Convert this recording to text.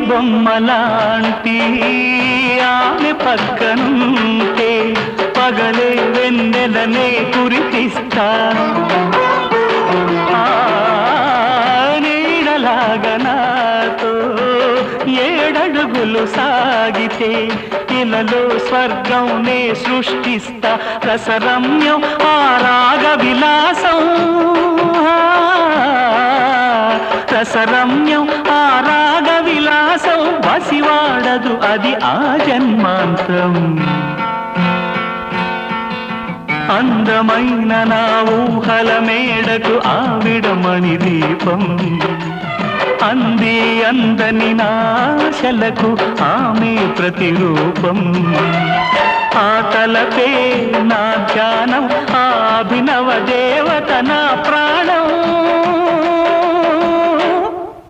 బొమ్మలాంటి ఆమె పక్కనుంటే పగలే వెన్నెలనే కురిపిస్తా నీడలాగా నాతో ఏడడుగులు సాగితే ఇలలో స్వర్గం నే సృష్టిస్తా రసరమ్యం ఆ రాగ విలాసం రసరమ్యం ఆ రాగ విలాసం వసివాడదు అది ఆ జన్మాంతం అందమైన నా ఊహల మేడకు ఆవిడమణి దీపం అంది అందని నాశలకు ఆమె ప్రతిరూపం ఆ తలపే నా ధ్యానం ఆ అభినవ దేవత నా ప్రాణం